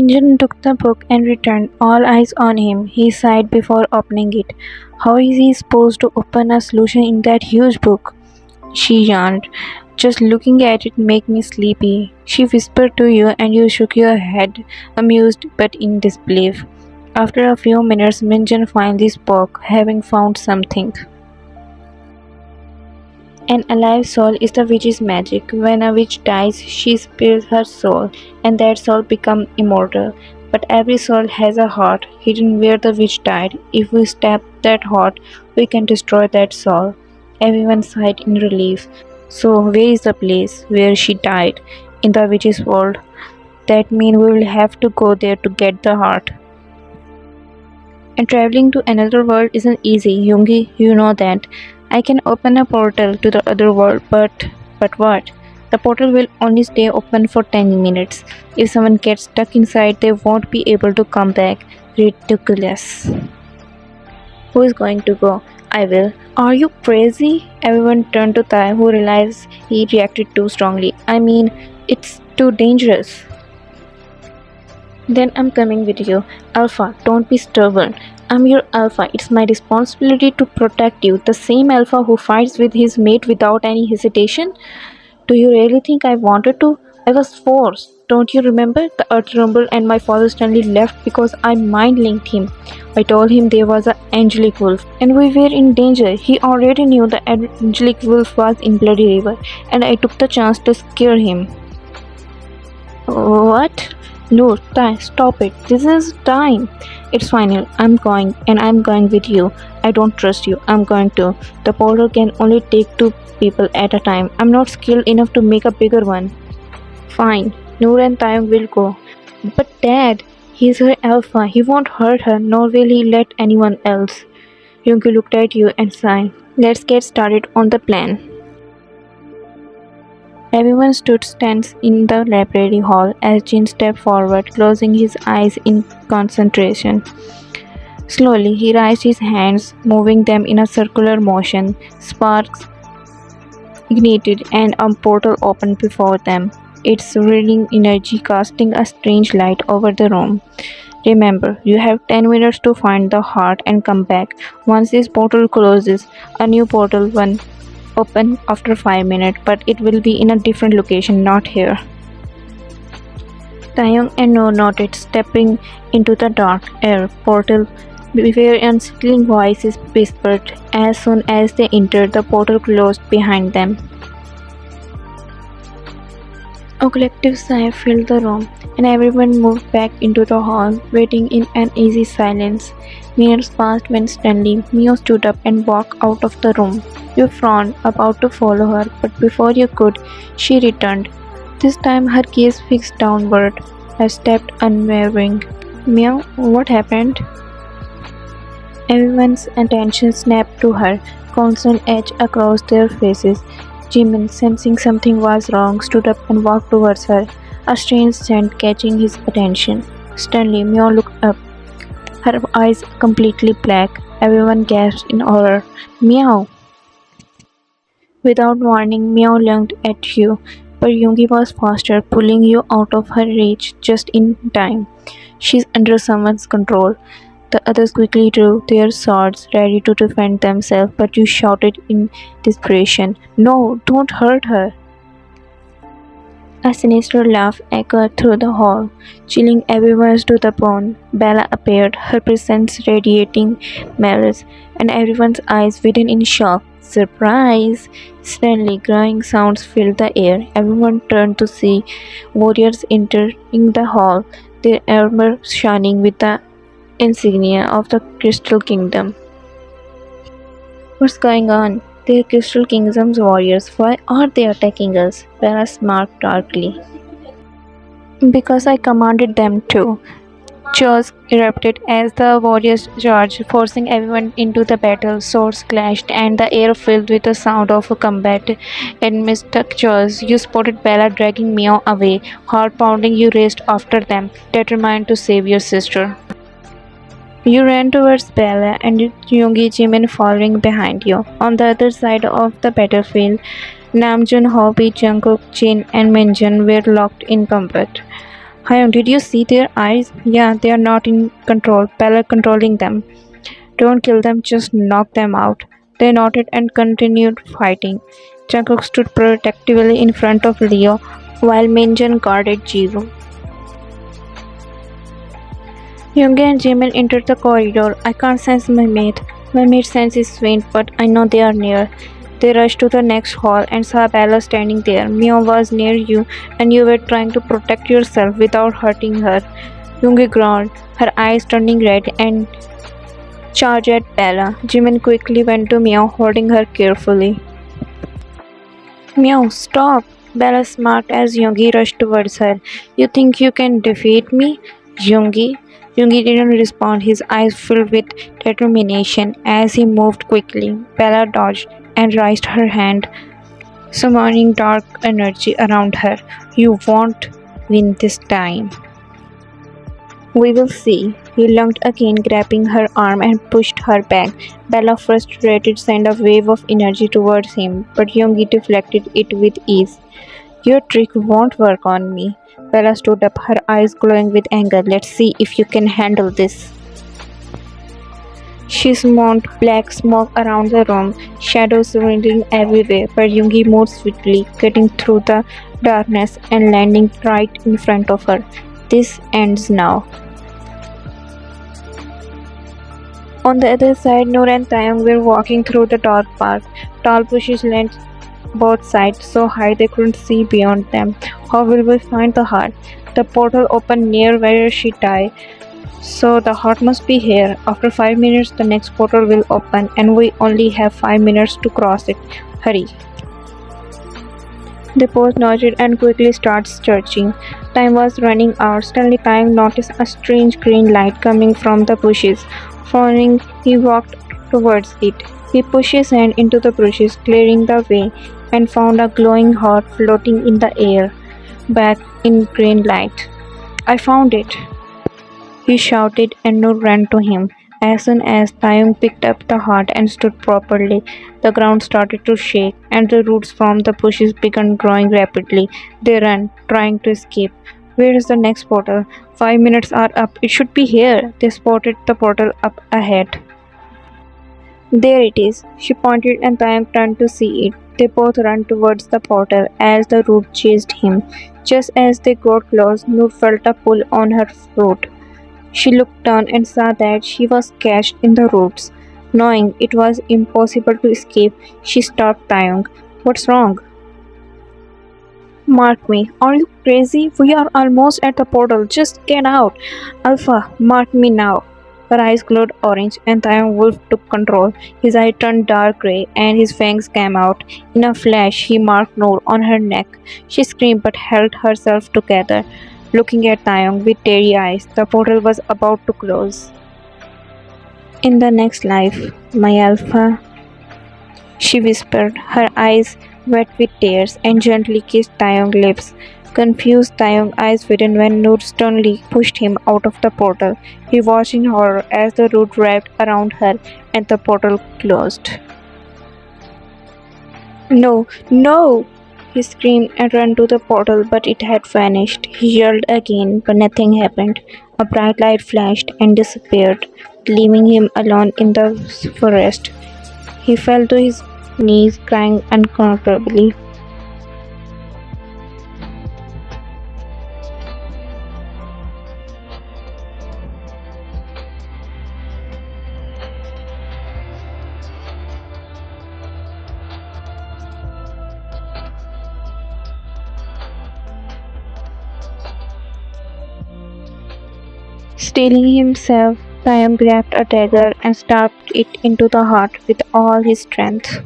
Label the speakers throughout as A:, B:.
A: Minjun took the book and returned, all eyes on him. He sighed before opening it. How is he supposed to open a solution in that huge book? She yawned. Just looking at it make me sleepy. She whispered to you and you shook your head, amused but in disbelief. After a few minutes, Minjun finally spoke, having found something. An alive soul is the witch's magic. When a witch dies, she spills her soul, and that soul becomes immortal. But every soul has a heart hidden where the witch died. If we stab that heart, we can destroy that soul. Everyone sighed in relief. So, where is the place where she died? In the witch's world. That means we will have to go there to get the heart. And traveling to another world isn't easy, Yoongi, you know that. I can open a portal to the other world, but what? The portal will only stay open for 10 minutes. If someone gets stuck inside, they won't be able to come back. Ridiculous. Who is going to go? I will. Are you crazy? Everyone turned to Tai, who realized he reacted too strongly. I mean, it's too dangerous. Then I'm coming with you. Alpha, don't be stubborn. I'm your alpha. It's my responsibility to protect you. The same alpha who fights with his mate without any hesitation? Do you really think I wanted to? I was forced. Don't you remember? The earth rumbled and my father suddenly left because I mind linked him. I told him there was an angelic wolf and we were in danger. He already knew the angelic wolf was in Bloody River and I took the chance to scare him. What? No, stop it. This is time. It's final. I'm going, and I'm going with you. I don't trust you. I'm going to. The portal can only take 2 people at a time. I'm not skilled enough to make a bigger one. Fine. Noor and Taeyong will go. But Dad, he's her alpha. He won't hurt her, nor will he let anyone else. Yoongi looked at you and sighed. Let's get started on the plan. Everyone stood tense in the library hall as Jin stepped forward, closing his eyes in concentration. Slowly, he raised his hands, moving them in a circular motion. Sparks ignited and a portal opened before them, its whirling energy casting a strange light over the room. Remember, you have 10 minutes to find the heart and come back. Once this portal closes, a new portal will open after 5 minutes, but it will be in a different location, not here. Taeyong and No nodded, stepping into the dark air portal where unsettling voices whispered. As soon as they entered, the portal closed behind them. A collective sigh filled the room, and everyone moved back into the hall, waiting in uneasy silence. Minutes passed when suddenly Mio stood up and walked out of the room. You frowned, about to follow her, but before you could, she returned. This time her gaze fixed downward. Her step unwavering. Meow, what happened? Everyone's attention snapped to her, concern edged across their faces. Jimin, sensing something was wrong, stood up and walked towards her, a strange scent catching his attention. Suddenly, Meow looked up, her eyes completely black. Everyone gasped in horror. Meow! Without warning, Meow lunged at you, but Yoongi was faster, pulling you out of her reach just in time. She's under someone's control. The others quickly drew their swords, ready to defend themselves, but you shouted in desperation, No, don't hurt her! A sinister laugh echoed through the hall, chilling everyone to the bone. Bella appeared, her presence radiating malice, and everyone's eyes widened in shock. Surprise! Suddenly, growing sounds filled the air. Everyone turned to see warriors entering the hall, their armor shining with the insignia of the Crystal Kingdom. What's going on? They're Crystal Kingdom's warriors. Why are they attacking us? Bella smirked darkly. Because I commanded them to. Chaos erupted as the warriors charged, forcing everyone into the battle. Swords clashed, and the air filled with the sound of combat. Amidst the chaos, you spotted Bella dragging Meow away. Heart pounding, you raced after them, determined to save your sister. You ran towards Bella and Yoongi Jimin following behind you. On the other side of the battlefield, Namjoon, Hobie, Jungkook, Jin, and Minjun were locked in combat. Hyun, did you see their eyes? Yeah, they are not in control. Bella controlling them. Don't kill them, just knock them out. They nodded and continued fighting. Jungkook stood protectively in front of Leo, while Minjin guarded Jiro. Yoongi and Jimin entered the corridor. I can't sense my mate. My mate's sense is faint, but I know they are near. They rushed to the next hall and saw Bella standing there. Mio was near you, and you were trying to protect yourself without hurting her. Yoongi groaned, her eyes turning red, and charged at Bella. Jimin quickly went to Mio, holding her carefully. Meow, stop! Bella smirked as Yoongi rushed towards her. You think you can defeat me? Yoongi? Yoongi didn't respond, his eyes filled with determination as he moved quickly. Bella dodged and raised her hand, summoning dark energy around her. You won't win this time. We will see. He lunged again, grabbing her arm and pushed her back. Bella, frustrated, sent a wave of energy towards him, but Yoongi deflected it with ease. Your trick won't work on me. Bella stood up, her eyes glowing with anger. Let's see if you can handle this. She summoned black smoke around the room, shadows swirling everywhere, but Yoongi moved swiftly, cutting through the darkness and landing right in front of her. This ends now. On the other side, Noor and Taeyong were walking through the dark park. Tall bushes lent both sides so high they couldn't see beyond them. How will we find the heart? The portal opened near where she died. So the heart must be here. After 5 minutes, the next portal will open, and we only have 5 minutes to cross it. Hurry. They both nodded and quickly started searching. Time was running out. Suddenly, Taeyong noticed a strange green light coming from the bushes. Frowning, he walked towards it. He pushed his hand into the bushes, clearing the way, and found a glowing heart floating in the air, back in green light. I found it! He shouted, and Noor ran to him. As soon as Taeyong picked up the heart and stood properly, the ground started to shake, and the roots from the bushes began growing rapidly. They ran, trying to escape. Where is the next portal? 5 minutes are up. It should be here. They spotted the portal up ahead. There it is. She pointed and Taeyong turned to see it. They both ran towards the portal as the root chased him. Just as they got close, Noor felt a pull on her foot. She looked down and saw that she was catched in the roots. Knowing it was impossible to escape, she stopped Taeyong. What's wrong? Mark me. Are you crazy? We are almost at the portal. Just get out. Alpha, mark me now. Her eyes glowed orange and Taeyong Wolf took control. His eye turned dark grey and his fangs came out. In a flash, he marked Noor on her neck. She screamed but held herself together. Looking at Taeyong with teary eyes, the portal was about to close. In the next life, my Alpha, she whispered, her eyes wet with tears, and gently kissed Taeyong's lips. Confused, Taeyong's eyes widened when Noor sternly pushed him out of the portal. He watched in horror as the root wrapped around her and the portal closed. No, no! He screamed and ran to the portal, but it had vanished. He yelled again, but nothing happened. A bright light flashed and disappeared, leaving him alone in the forest. He fell to his knees, crying uncontrollably. Stealing himself, Taeyong grabbed a dagger and stabbed it into the heart with all his strength.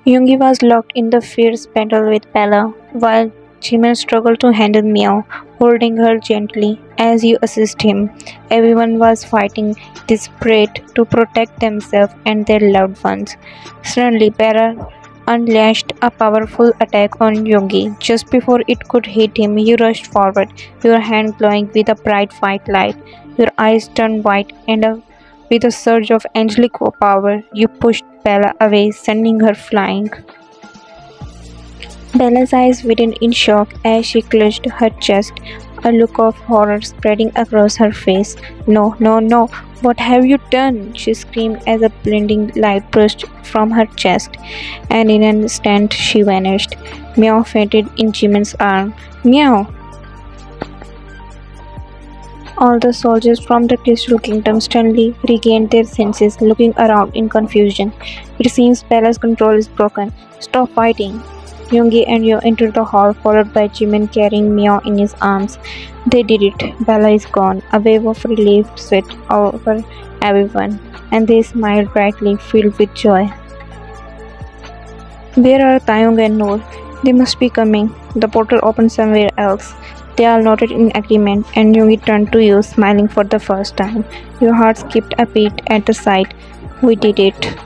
A: Yoongi was locked in the fierce battle with Bella, while Jimin struggled to handle Meow, holding her gently as you assist him. Everyone was fighting, desperate to protect themselves and their loved ones. Suddenly, Bella unleashed a powerful attack on Yoongi. Just before it could hit him, you rushed forward, your hand glowing with a bright white light. Your eyes turned white, and with a surge of angelic power, you pushed Bella away, sending her flying. Bella's eyes widened in shock as she clutched her chest, a look of horror spreading across her face. No, no, no! What have you done? She screamed as a blinding light burst from her chest, and in an instant she vanished. Meow fainted in Jimin's arm. Meow! All the soldiers from the Crystal Kingdom suddenly regained their senses, looking around in confusion. It seems Bella's control is broken. Stop fighting! Yoongi and Yo entered the hall, followed by Jimin carrying Meow in his arms. They did it. Bella is gone. A wave of relief swept over everyone, and they smiled brightly, filled with joy. Where are Taeyong and Noor? They must be coming. The portal opened somewhere else. They all nodded in agreement, and Yoongi turned to you, smiling for the first time. Your heart skipped a beat at the sight. We did it.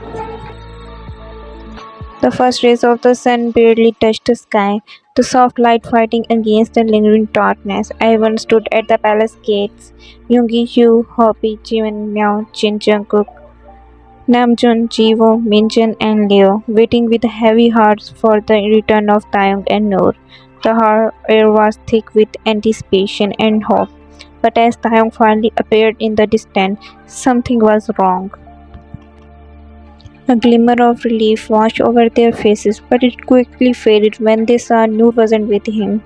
A: The first rays of the sun barely touched the sky, the soft light fighting against the lingering darkness. Everyone stood at the palace gates. Yoongi, Hugh, Hoppy, Jimin, Meow, Jin, Jungkook, Namjoon, Jiwoo, Minjin, and Leo, waiting with heavy hearts for the return of Taeyong and Noor. The air was thick with anticipation and hope. But as Taeyong finally appeared in the distance, something was wrong. A glimmer of relief washed over their faces, but it quickly faded when they saw Noor wasn't with him.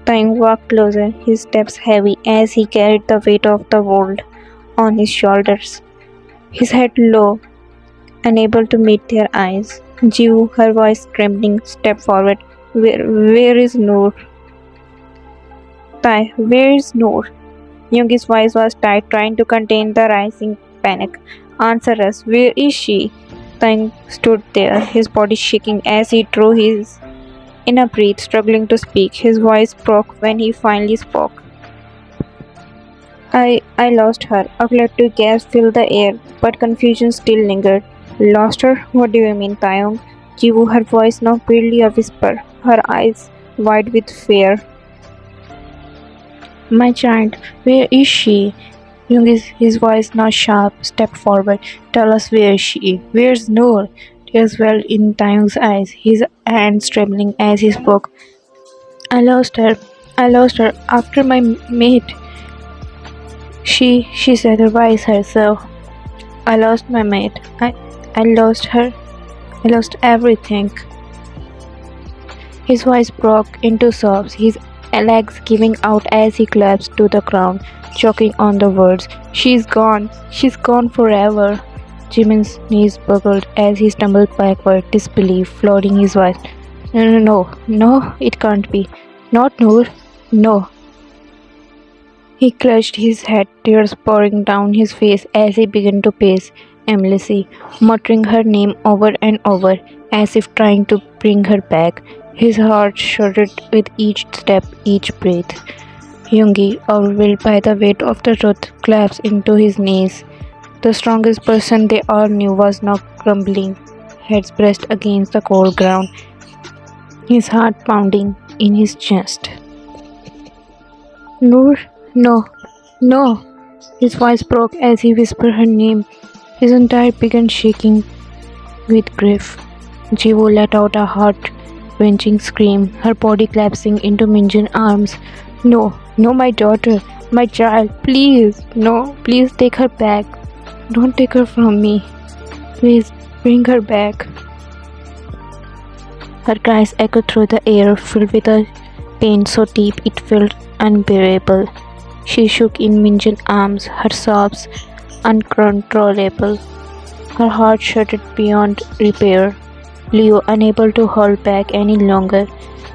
A: Taeyong walked closer, his steps heavy as he carried the weight of the world on his shoulders. His head low, unable to meet their eyes. Jiwoo, her voice trembling, stepped forward. Where is Noor? Tai, where is Noor? Yoongi's voice was tight, trying to contain the rising panic. Answer us, where is she? Tang stood there, his body shaking as he drew his inner breath, struggling to speak. His voice broke when he finally spoke. I lost her. A collective gasp filled the air, but confusion still lingered. Lost her? What do you mean, Taeyong? Jiwoo, her voice now barely a whisper, her eyes wide with fear. My child, where is she? His voice now sharp, stepped forward. Tell us where is she? Where's Noor? Tears welled in Taeyong's eyes, his hands trembling as he spoke. I lost her. I lost her after my mate. She sacrificed herself. I lost my mate. I lost her. I lost everything. His voice broke into sobs, his legs giving out as he collapsed to the ground, choking on the words. She's gone. She's gone forever. Jimin's knees buckled as he stumbled backward, disbelief flooding his voice. No, it can't be. Not Noor. No. He clutched his head, tears pouring down his face as he began to pace aimlessly, muttering her name over and over, as if trying to bring her back. His heart shuddered with each step, each breath. Yoongi, overwhelmed by the weight of the truth, collapsed into his knees. The strongest person they all knew was now crumbling, heads pressed against the cold ground, his heart pounding in his chest. Noor, no, no! His voice broke as he whispered her name. His entire began shaking with grief. Jiwoo let out a heart-wrenching scream, her body collapsing into Minjin's arms. No, my daughter, my child, please, no, please take her back. Don't take her from me. Please, bring her back. Her cries echoed through the air, filled with a pain so deep it felt unbearable. She shook in Minjin's arms, her sobs uncontrollable. Her heart shuddered beyond repair. Leo, unable to hold back any longer,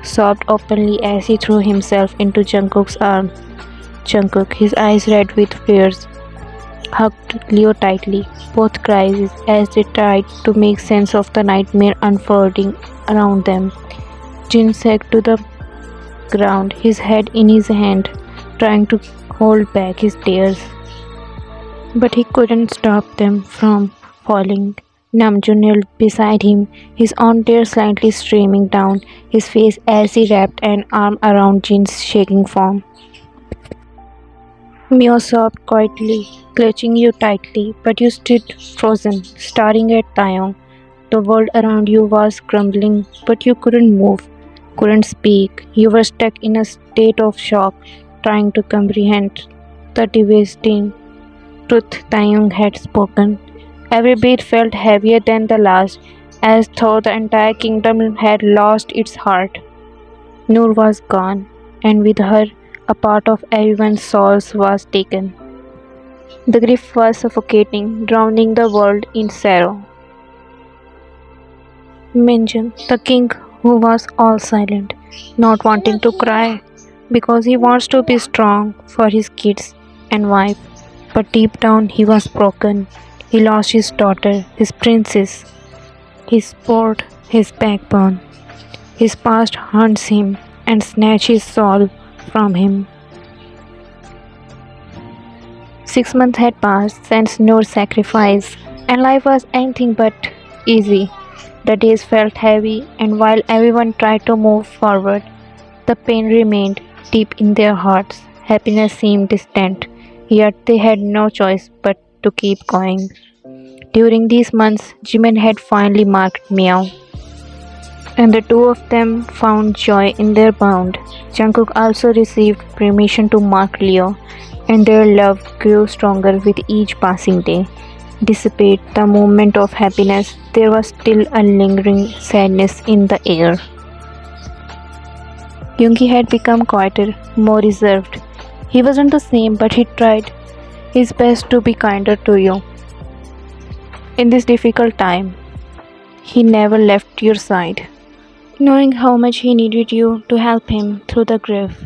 A: sobbed openly as he threw himself into Jungkook's arms. Jungkook, his eyes red with tears, hugged Leo tightly, both cried as they tried to make sense of the nightmare unfolding around them. Jin sank to the ground, his head in his hand, trying to hold back his tears. But he couldn't stop them from falling. Namjoon knelt beside him, his own tears slightly streaming down his face as he wrapped an arm around Jin's shaking form. Mio sobbed quietly, clutching you tightly, but you stood frozen, staring at Taeyong. The world around you was crumbling, but you couldn't move. couldn't speak. You were stuck in a state of shock, trying to comprehend the devastating truth Taeyong had spoken. Every beat felt heavier than the last, as though the entire kingdom had lost its heart. Noor was gone, and with her, a part of everyone's souls was taken. The grief was suffocating, drowning the world in sorrow. Minjun, the king who was all silent, not wanting to cry because he wants to be strong for his kids and wife. But deep down he was broken. He lost his daughter, his princess, his sport, his backbone. His past haunts him and snatches his soul from him. 6 months had passed since Noor's sacrifice, and life was anything but easy. The days felt heavy, and while everyone tried to move forward, the pain remained deep in their hearts. Happiness seemed distant, yet they had no choice but to keep going. During these months, Jimin had finally marked Meow, and the two of them found joy in their bond. Jungkook also received permission to mark Leo, and their love grew stronger with each passing day. Despite the moment of happiness, there was still a lingering sadness in the air. Yoongi had become quieter, more reserved. He wasn't the same, but he tried his best to be kinder to you. In this difficult time, he never left your side, knowing how much he needed you to help him through the grief.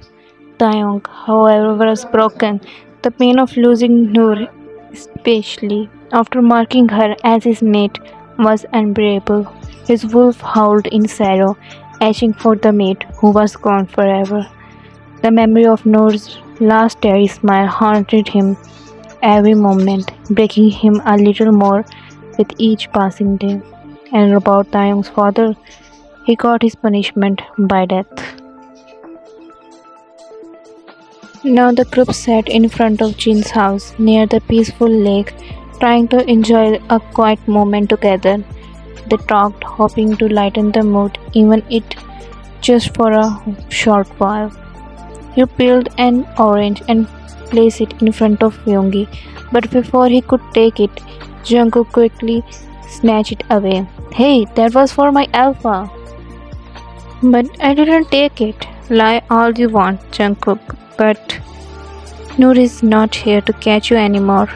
A: Taeyong, however, was broken. The pain of losing Noor, especially after marking her as his mate, was unbearable. His wolf howled in sorrow, aching for the mate who was gone forever. The memory of Noor's last teary smile haunted him every moment, breaking him a little more with each passing day. And about Taeyong's father, he got his punishment by death. Now the group sat in front of Jin's house near the peaceful lake, trying to enjoy a quiet moment together. They talked, hoping to lighten the mood, even it just for a short while. You peeled an orange and placed it in front of Yoongi, but before he could take it, Jungkook quickly snatched it away. Hey, that was for my alpha. But I didn't take it. Lie all you want, Jungkook, but Noor is not here to catch you anymore.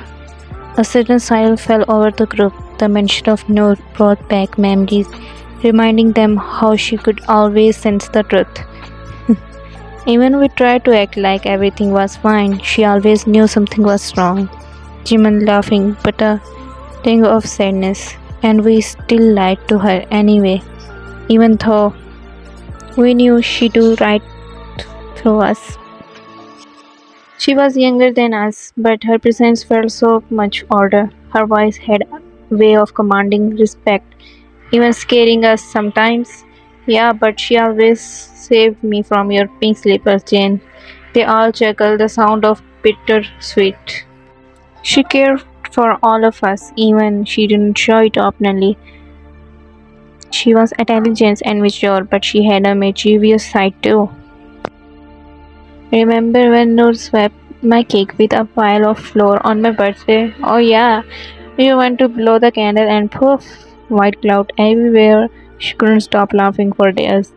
A: A sudden silence fell over the group. The mention of Noor brought back memories, reminding them how she could always sense the truth. Even we tried to act like everything was fine, she always knew something was wrong. Jimin laughing, but a tinge of sadness, and we still lied to her anyway, even though we knew she'd do right through us. She was younger than us, but her presence felt so much older. Her voice had a way of commanding respect, even scaring us sometimes. Yeah, but she always saved me from your pink slippers, Jane. They all chuckled, the sound of bittersweet. She cared for all of us, even she didn't show it openly. She was intelligent and mature, but she had a mischievous side too. Remember when Noor swept my cake with a pile of flour on my birthday? Oh yeah, you went to blow the candle and poof, white cloud everywhere. She couldn't stop laughing for days.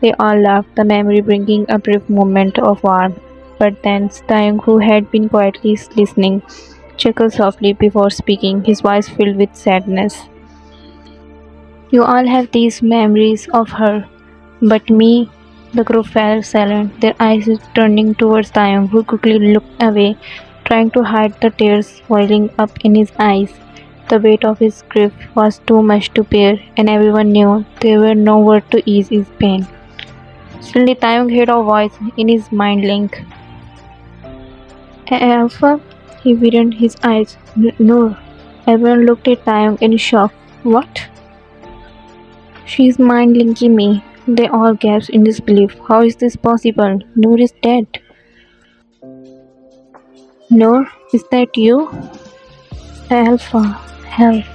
A: They all laughed, the memory bringing a brief moment of warmth. But then Taeyong, who had been quietly listening, chuckled softly before speaking, his voice filled with sadness. You all have these memories of her, but me. The group fell silent, their eyes turning towards Taeyong, who quickly looked away, trying to hide the tears welling up in his eyes. The weight of his grief was too much to bear, and everyone knew there were no words to ease his pain. Suddenly, Taeyong heard a voice in his mind link. Alpha? He widened his eyes. No. Everyone looked at Taeyong in shock. What? She's mind linking me. They all gasped in disbelief. How is this possible? Noor is dead. Noor, is that you? Alpha, help.